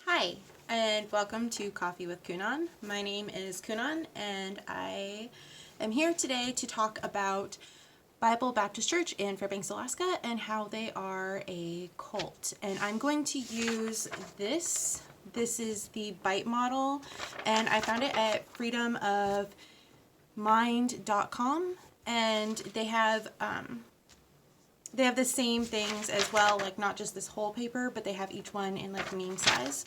Hi, and welcome to Coffee with Kunan. My name is Kunan, and I am here today to talk about Bible Baptist Church in Fairbanks, Alaska, and how they are a cult. And I'm going to use this. This is the Bite model, and I found it at freedomofmind.com, and they have the same things as well, like not just this whole paper, but they have each one in like meme size.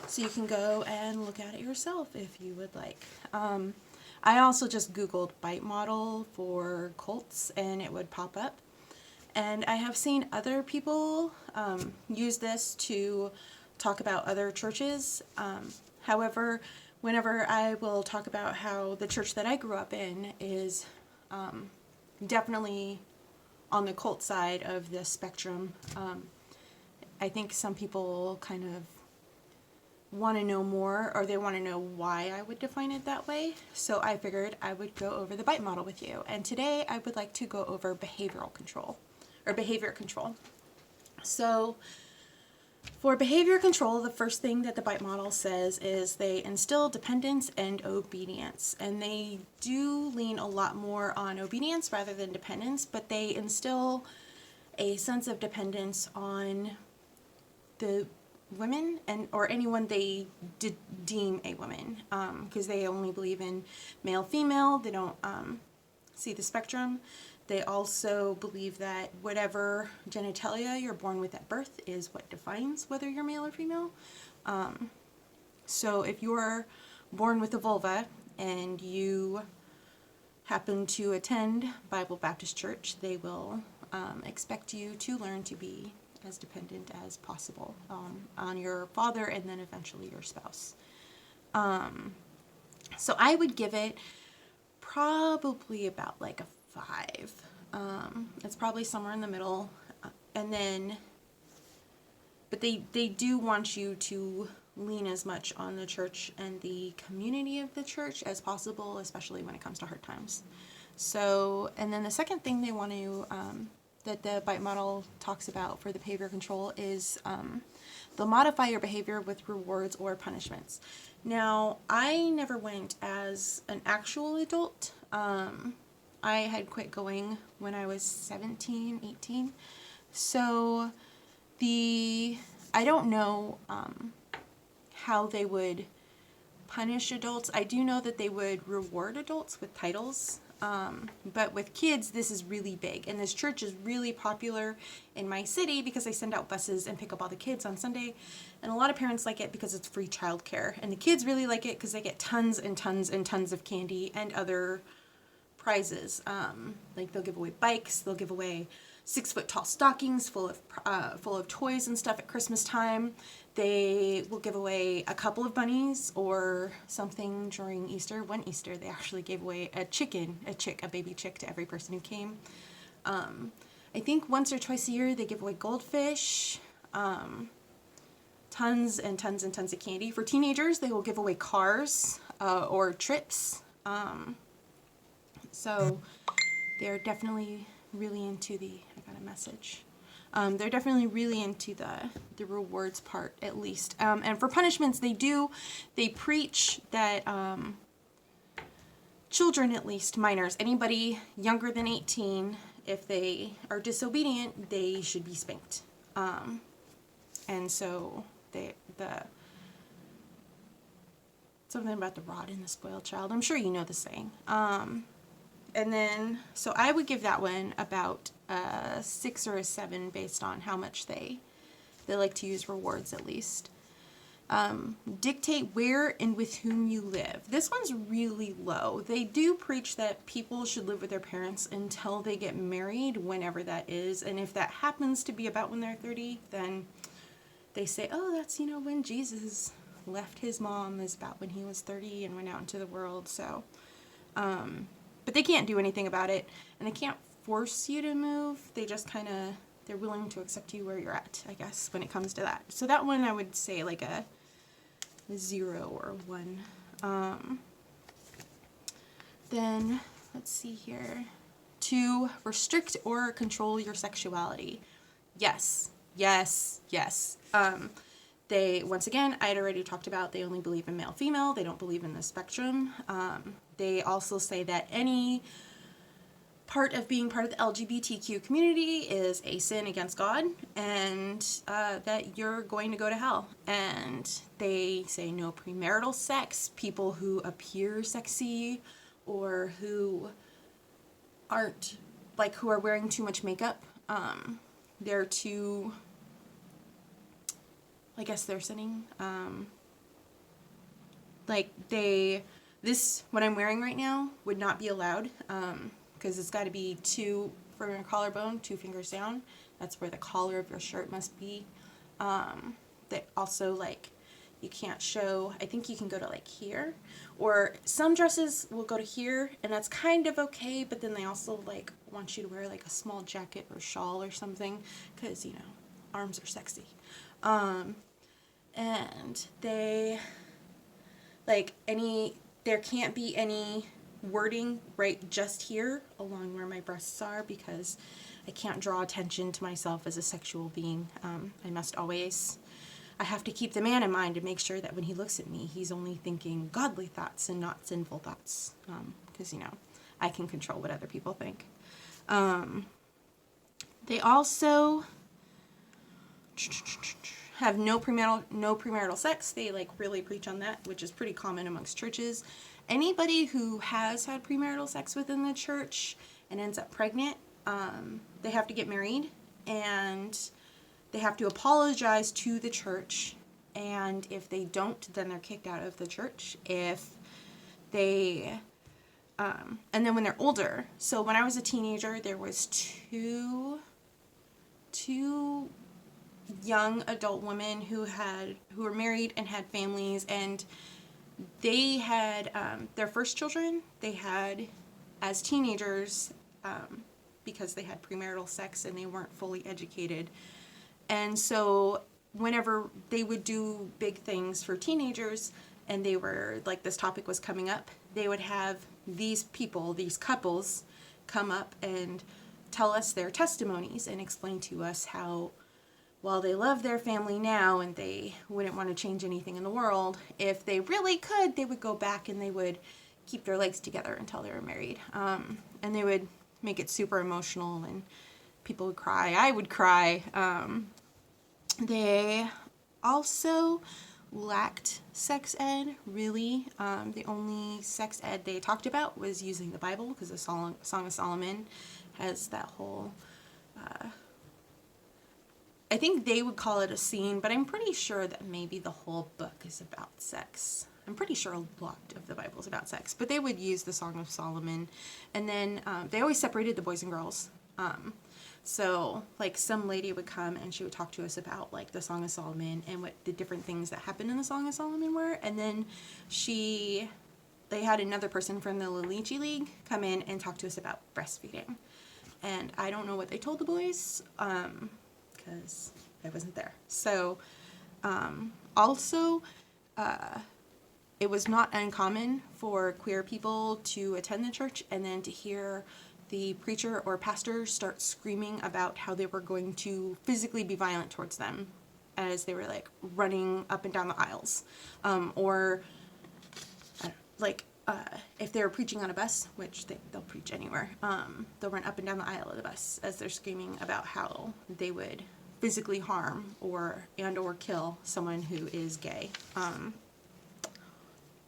So you can go and look at it yourself if you would like. I also just Googled Bite model for cults and it would pop up. And I have seen other people use this to talk about other churches. However, whenever I will talk about how the church that I grew up in is definitely on the cult side of the spectrum. I think some people kind of want to know more, or they want to know why I would define it that way. So I figured I would go over the Bite model with you. And today I would like to go over behavioral control, or behavior control. So for behavior control, the first thing that the Bite model says is they instill dependence and obedience. And they do lean a lot more on obedience rather than dependence, but they instill a sense of dependence on the women or anyone they deem a woman, because they only believe in male, female. They don't see the spectrum. They also believe that whatever genitalia you're born with at birth is what defines whether you're male or female. So if you're born with a vulva and you happen to attend Bible Baptist Church, they will expect you to learn to be as dependent as possible on your father and then eventually your spouse. So I would give it probably about like a 5. It's probably somewhere in the middle. And then, but they do want you to lean as much on the church and the community of the church as possible, especially when it comes to hard times. So, and then the second thing they want to, that the Bite model talks about for the behavior control is they'll modify your behavior with rewards or punishments. Now, I never went as an actual adult. I had quit going when I was 17, 18. So I don't know how they would punish adults. I do know that they would reward adults with titles. But with kids, this is really big. And this church is really popular in my city because they send out buses and pick up all the kids on Sunday. And a lot of parents like it because it's free childcare. And the kids really like it because they get tons and tons and tons of candy and other prizes. Like they'll give away bikes, they'll give away 6-foot tall stockings full of toys and stuff at Christmas time. They will give away a couple of bunnies or something during Easter. One Easter, they actually gave away a baby chick to every person who came. I think once or twice a year they give away goldfish, tons and tons and tons of candy. For teenagers, they will give away cars or trips. So they're definitely really into I got a message. They're definitely really into the rewards part, at least. And for punishments, they preach that children, at least minors, anybody younger than 18, if they are disobedient, they should be spanked. And so something about the rod and the spoiled child. I'm sure you know the saying. And then, so I would give that one about a 6 or a 7 based on how much they like to use rewards, at least. Dictate where and with whom you live. This one's really low. They do preach that people should live with their parents until they get married, whenever that is. And if that happens to be about when they're 30, then they say, oh, that's, when Jesus left his mom, is about when he was 30 and went out into the world. So, but they can't do anything about it, and they can't force you to move. They just they're willing to accept you where you're at, I guess, when it comes to that. So that one I would say like a 0 or 1. Then, let's see here. To restrict or control your sexuality. Yes. once again, I had already talked about, they only believe in male, female. They don't believe in the spectrum. They also say that any part of being part of the LGBTQ community is a sin against God, and that you're going to go to hell. And they say no premarital sex. People who appear sexy or who aren't, like, who are wearing too much makeup, they're too, I guess they're sinning. Like, what I'm wearing right now would not be allowed, because it's got to be 2 from your collarbone, 2 fingers down. That's where the collar of your shirt must be. That also, like, you can't show, I think you can go to, like, here, or some dresses will go to here, and that's kind of okay, but then they also, like, want you to wear, like, a small jacket or shawl or something, because, you know, arms are sexy. And they, like, there can't be any wording right just here along where my breasts are, because I can't draw attention to myself as a sexual being. I have to keep the man in mind to make sure that when he looks at me, he's only thinking godly thoughts and not sinful thoughts, because, you know, I can control what other people think. They also have no premarital sex. They, like, really preach on that, which is pretty common amongst churches. Anybody who has had premarital sex within the church and ends up pregnant, they have to get married, and they have to apologize to the church, and if they don't, then they're kicked out of the church. If they, and then when they're older, so when I was a teenager, there was two young adult women who were married and had families, and they had their first children they had as teenagers, because they had premarital sex and they weren't fully educated. And so whenever they would do big things for teenagers, and they were, like, this topic was coming up, they would have these couples come up and tell us their testimonies and explain to us how, while they love their family now and they wouldn't want to change anything in the world, if they really could, they would go back and they would keep their legs together until they were married. And they would make it super emotional, and people would cry. I would cry. They also lacked sex ed, really. The only sex ed they talked about was using the Bible, because the Song of Solomon has that whole, I think they would call it a scene, but I'm pretty sure that maybe the whole book is about sex. I'm pretty sure a lot of the Bible is about sex, but they would use the Song of Solomon. And then they always separated the boys and girls. So, like, some lady would come and she would talk to us about, like, the Song of Solomon and what the different things that happened in the Song of Solomon were. And then they had another person from the Lalichi League come in and talk to us about breastfeeding. And I don't know what they told the boys, because I wasn't there. So, also, it was not uncommon for queer people to attend the church and then to hear the preacher or pastor start screaming about how they were going to physically be violent towards them as they were, like, running up and down the aisles. Or, like, if they were preaching on a bus, which they'll preach anywhere, they'll run up and down the aisle of the bus as they're screaming about how they would physically harm or kill someone who is gay.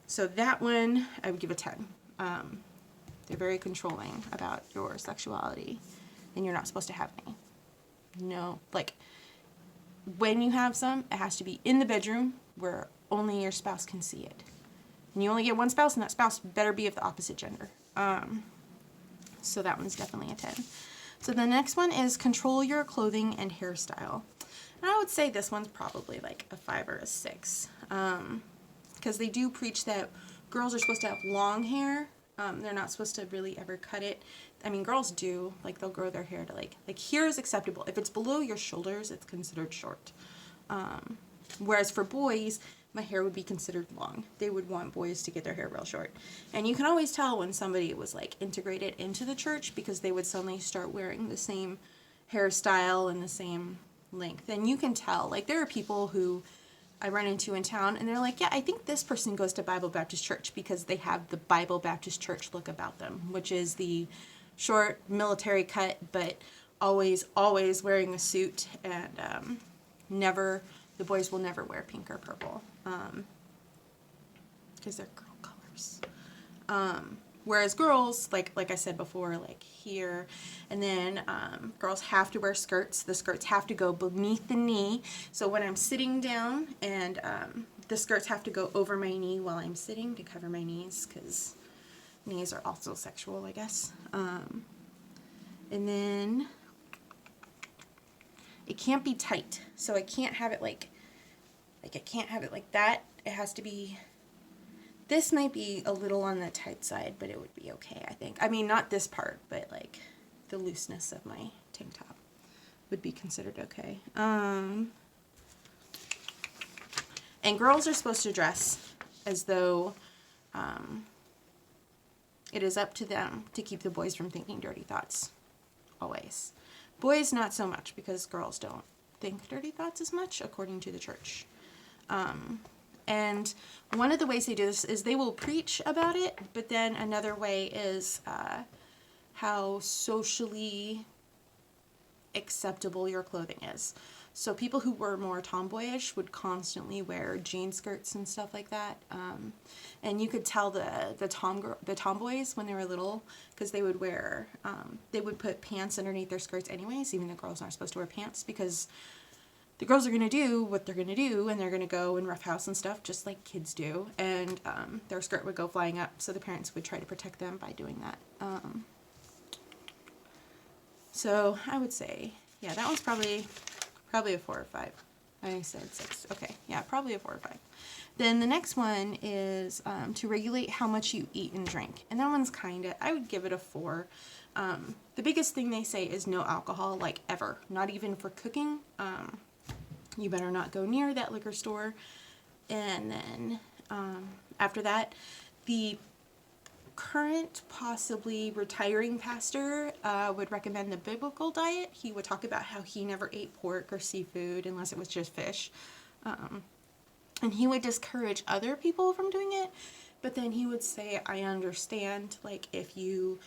So that one, I would give a 10. They're very controlling about your sexuality, and you're not supposed to have any. No, like, when you have some, it has to be in the bedroom where only your spouse can see it. And you only get one spouse, and that spouse better be of the opposite gender. So that one's definitely a 10. So the next one is control your clothing and hairstyle. And I would say this one's probably like a 5 or a 6. Because they do preach that girls are supposed to have long hair. They're not supposed to really ever cut it. I mean, girls do. Like, they'll grow their hair to, like here is acceptable. If it's below your shoulders, it's considered short. Whereas for boys, my hair would be considered long. They would want boys to get their hair real short. And you can always tell when somebody was, like, integrated into the church, because they would suddenly start wearing the same hairstyle and the same length. And you can tell, like, there are people who I run into in town, and they're like, yeah, I think this person goes to Bible Baptist Church because they have the Bible Baptist Church look about them, which is the short military cut, but always wearing a suit, and the boys will never wear pink or purple, because they're girl colors. Whereas girls, like I said before, like here, and then girls have to wear skirts. The skirts have to go beneath the knee. So when I'm sitting down, and the skirts have to go over my knee while I'm sitting to cover my knees, because knees are also sexual, I guess. And then it can't be tight. So I can't have it like I can't have it like that. It has to be... This might be a little on the tight side, but it would be okay, I think. I mean, not this part, but like the looseness of my tank top would be considered okay. And girls are supposed to dress as though it is up to them to keep the boys from thinking dirty thoughts, always. Boys, not so much, because girls don't think dirty thoughts as much, according to the church. And one of the ways they do this is they will preach about it, but then another way is how socially acceptable your clothing is. So people who were more tomboyish would constantly wear jean skirts and stuff like that. And you could tell the tomboys when they were little, because they would wear, they would put pants underneath their skirts anyways, even though girls aren't supposed to wear pants, because the girls are going to do what they're going to do, and they're going to go and roughhouse and stuff just like kids do, and their skirt would go flying up, so the parents would try to protect them by doing that. So I would say, yeah, that one's probably a 4 or 5. I said 6. Okay, yeah, probably a 4 or 5. Then the next one is to regulate how much you eat and drink, and that one's I would give it a 4. The biggest thing they say is no alcohol, like ever, not even for cooking. You better not go near that liquor store. And then after that, the current, possibly retiring pastor would recommend the biblical diet. He would talk about how he never ate pork or seafood unless it was just fish. And he would discourage other people from doing it. But then he would say, I understand, like, if you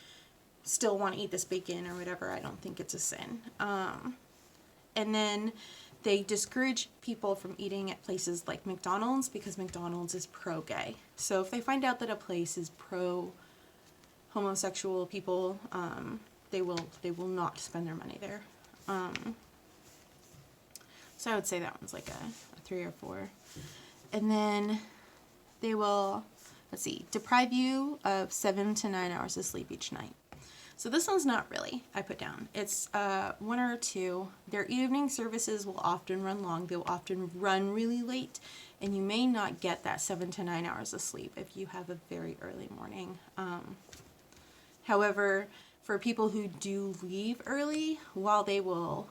still want to eat this bacon or whatever, I don't think it's a sin. And then they discourage people from eating at places like McDonald's, because McDonald's is pro-gay. So if they find out that a place is pro-homosexual people, they will not spend their money there. So I would say that one's like a 3 or 4. And then they will, let's see, deprive you of 7 to 9 hours of sleep each night. So this one's not really, I put down. It's 1 or 2. Their evening services will often run long. They will often run really late. And you may not get that 7 to 9 hours of sleep if you have a very early morning. However, for people who do leave early, while they will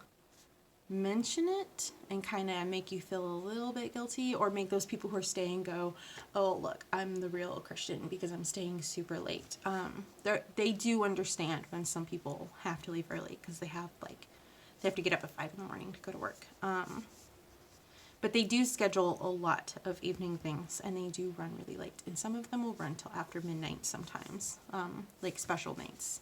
mention it and kind of make you feel a little bit guilty, or make those people who are staying go, oh look, I'm the real Christian because I'm staying super late. They do understand when some people have to leave early, because they have to get up at 5 in the morning to go to work. But they do schedule a lot of evening things, and they do run really late, and some of them will run till after midnight sometimes, like special nights.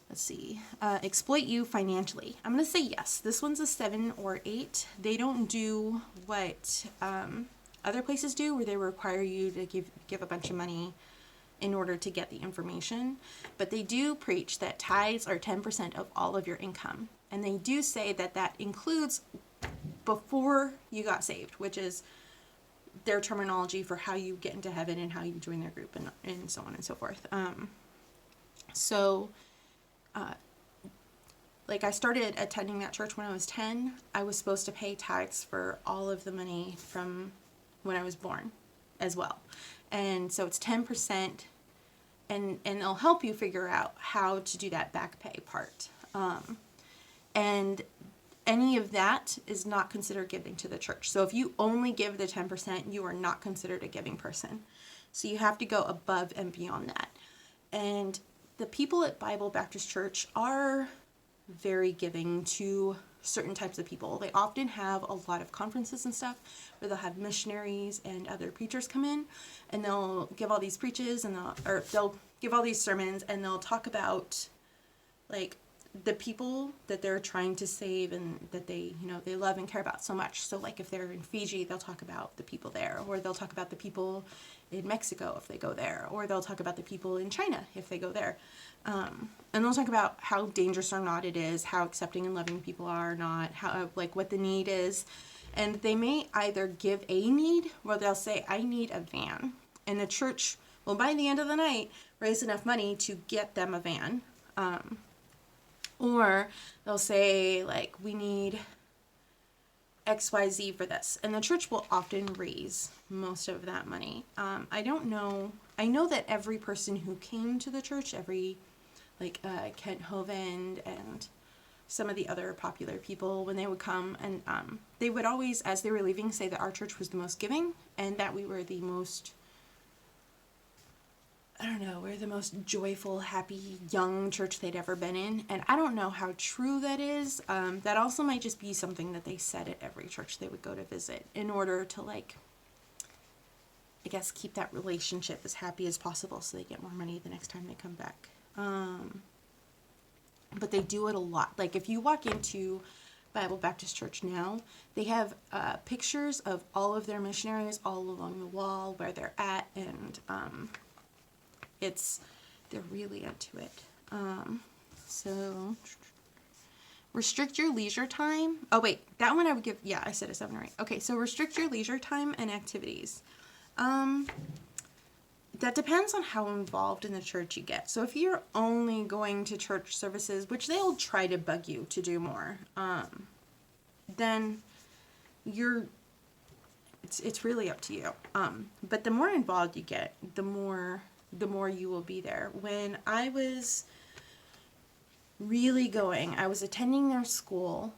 Let's see, exploit you financially. I'm going to say yes. This one's a 7 or 8. They don't do what other places do, where they require you to give a bunch of money in order to get the information. But they do preach that tithes are 10% of all of your income. And they do say that that includes before you got saved, which is their terminology for how you get into heaven and how you join their group, and so on and so forth. Like I started attending that church when I was 10. I was supposed to pay tithes for all of the money from when I was born as well. And so it's 10%, and it'll help you figure out how to do that back pay part. And any of that is not considered giving to the church. So if you only give the 10%, you are not considered a giving person. So you have to go above and beyond that. And the people at Bible Baptist Church are very giving to certain types of people. They often have a lot of conferences and stuff where they'll have missionaries and other preachers come in, and they'll give all these preaches, and they'll give all these sermons, and they'll talk about like the people that they're trying to save and that they, they love and care about so much. So like if they're in Fiji, they'll talk about the people there, or they'll talk about the people in Mexico if they go there, or they'll talk about the people in China if they go there. And they'll talk about how dangerous or not it is, how accepting and loving people are or not, how like what the need is. And they may either give a need, or they'll say, I need a van. And the church will, by the end of the night, raise enough money to get them a van. Or they'll say, like, we need XYZ for this. And the church will often raise most of that money. I don't know. I know that every person who came to the church, Kent Hovind and some of the other popular people, when they would come, and they would always, as they were leaving, say that our church was the most giving, and that we were the most, we're the most joyful, happy, young church they'd ever been in. And I don't know how true that is. That also might just be something that they said at every church they would go to visit in order to, keep that relationship as happy as possible so they get more money the next time they come back. But they do it a lot. Like if you walk into Bible Baptist Church now, they have pictures of all of their missionaries all along the wall where they're at, and they're really into it. So restrict your leisure time. Oh wait, that one I would give, I said a 7 or 8. Okay, so restrict your leisure time and activities. That depends on how involved in the church you get. So if you're only going to church services, which they'll try to bug you to do more, then it's really up to you. But the more involved you get, the more you will be there. When I was really going, I was attending their school.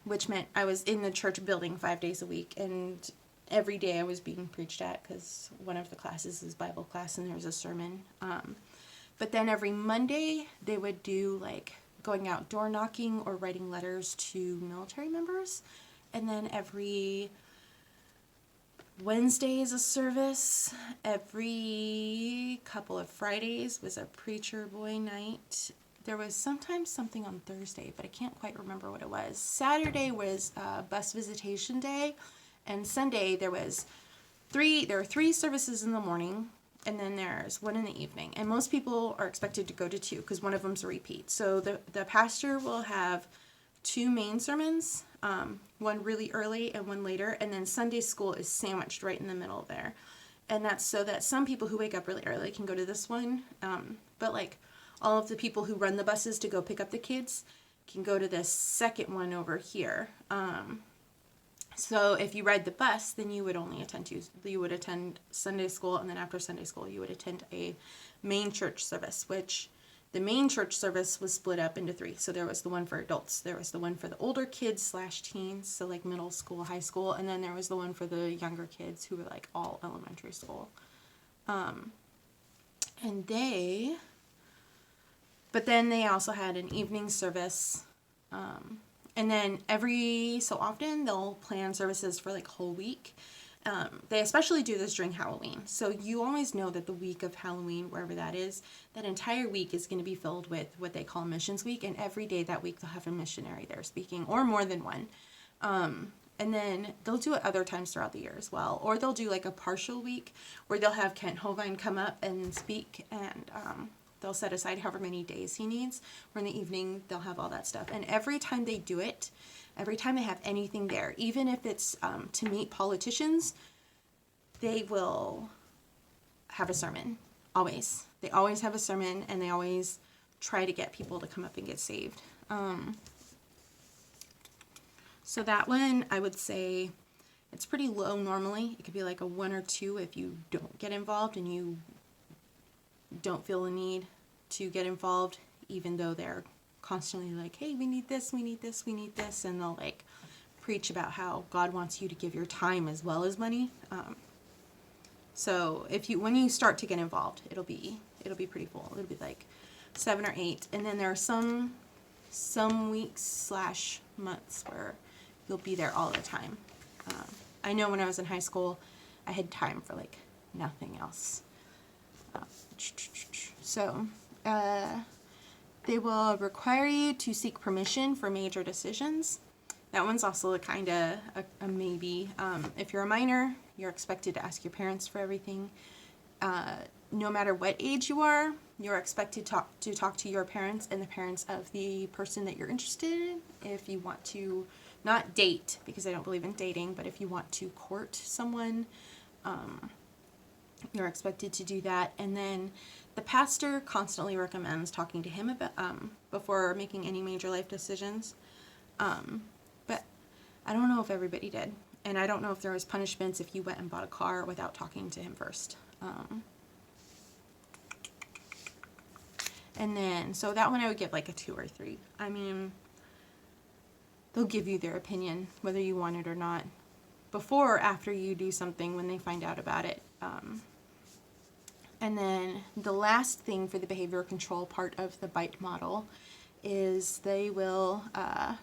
Which meant I was in the church building 5 days a week, and every day I was being preached at, because one of the classes is Bible class and there's a sermon. But then every Monday they would do going out door knocking or writing letters to military members. And then every Wednesday is a service. Every couple of Fridays was a preacher boy night. There was sometimes something on Thursday, but I can't quite remember what it was. Saturday was bus visitation day, and Sunday there were 3 services in the morning, and then there's one in the evening. And most people are expected to go to 2 because one of them's a repeat. So the pastor will have 2 main sermons, one really early and one later, and then Sunday school is sandwiched right in the middle there. And that's so that some people who wake up really early can go to this one, but all of the people who run the buses to go pick up the kids can go to this second one over here. So if you ride the bus, then you would only attend Sunday school, and then after Sunday school you would attend a main church service, which the main church service was split up into 3. So there was the one for adults, there was the one for the older kids / teens, so middle school, high school, and then there was the one for the younger kids who were all elementary school. But then they also had an evening service, and then every so often they'll plan services for whole week. They especially do this during Halloween. So you always know that the week of Halloween, wherever that is, that entire week is going to be filled with what they call Missions Week. And every day that week they'll have a missionary there speaking, or more than one. And then they'll do it other times throughout the year as well. Or they'll do a partial week where they'll have Kent Hovind come up and speak, and they'll set aside however many days he needs. Or in the evening they'll have all that stuff. And every time they do it, every time they have anything there, even if it's to meet politicians, they will have a sermon, always. They always have a sermon, and they always try to get people to come up and get saved. So that one, I would say, it's pretty low normally. It could be a 1 or 2 if you don't get involved and you don't feel the need to get involved, even though they're constantly hey, we need this, we need this, we need this, and they'll preach about how God wants you to give your time as well as money. So when you start to get involved, it'll be pretty full. It'll be 7 or 8, and then there are some some weeks / months where you'll be there all the time. I know when I was in high school, I had time for like nothing else. So, they will require you to seek permission for major decisions. That one's also a kind of a maybe. If you're a minor, you're expected to ask your parents for everything. No matter what age you are, you're expected to talk to your parents and the parents of the person that you're interested in. If you want to, not date, because I don't believe in dating, but if you want to court someone, you're expected to do that. And then the pastor constantly recommends talking to him about before making any major life decisions. But I don't know if everybody did. And I don't know if there was punishments if you went and bought a car without talking to him first. And then, so that one I would give like a 2 or 3. I mean, they'll give you their opinion, whether you want it or not, before or after you do something when they find out about it. And then the last thing for the behavioral control part of the BITE model is they will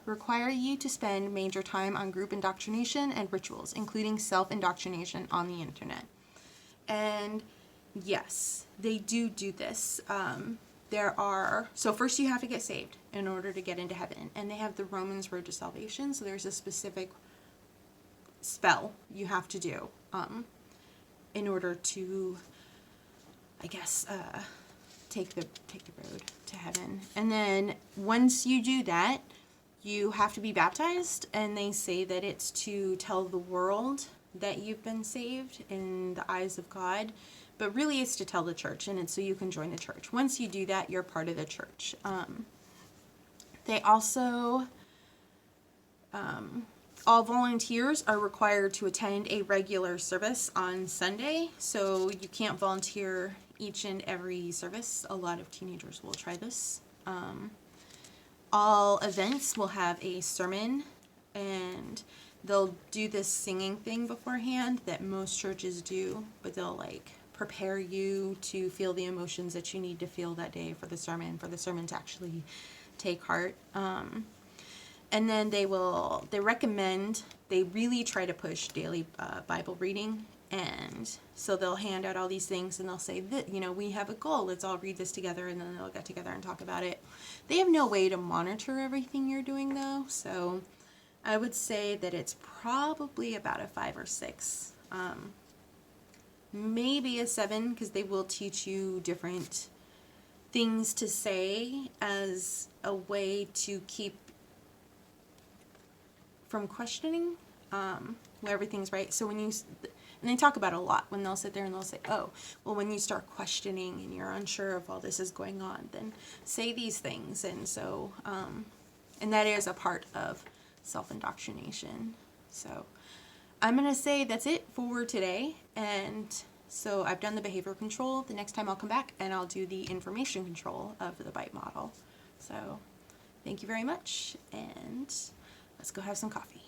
require you to spend major time on group indoctrination and rituals, including self-indoctrination on the internet. And yes, they do this. So first you have to get saved in order to get into heaven. And they have the Romans Road to Salvation, so there's a specific spell you have to do in order to, I guess, take the road to heaven. And then once you do that, you have to be baptized, and they say that it's to tell the world that you've been saved in the eyes of God, but really it's to tell the church, and it's so you can join the church. Once you do that, you're part of the church. They also, all volunteers are required to attend a regular service on Sunday, so you can't volunteer each and every service. A lot of teenagers will try this. All events will have a sermon, and they'll do this singing thing beforehand that most churches do, but they'll like prepare you to feel the emotions that you need to feel that day for the sermon to actually take heart. And then they really try to push daily Bible reading. And so they'll hand out all these things, and they'll say that, we have a goal, let's all read this together, and then they'll get together and talk about it. They have no way to monitor everything you're doing though, so I would say that it's probably about a 5 or 6. Maybe a 7, because they will teach you different things to say as a way to keep from questioning where everything's right. So and they talk about it a lot when they'll sit there and they'll say, oh, well, when you start questioning and you're unsure if all this is going on, then say these things. And so, and that is a part of self-indoctrination. So I'm going to say that's it for today. And so I've done the behavioral control. The next time I'll come back and I'll do the information control of the BITE model. So thank you very much, and let's go have some coffee.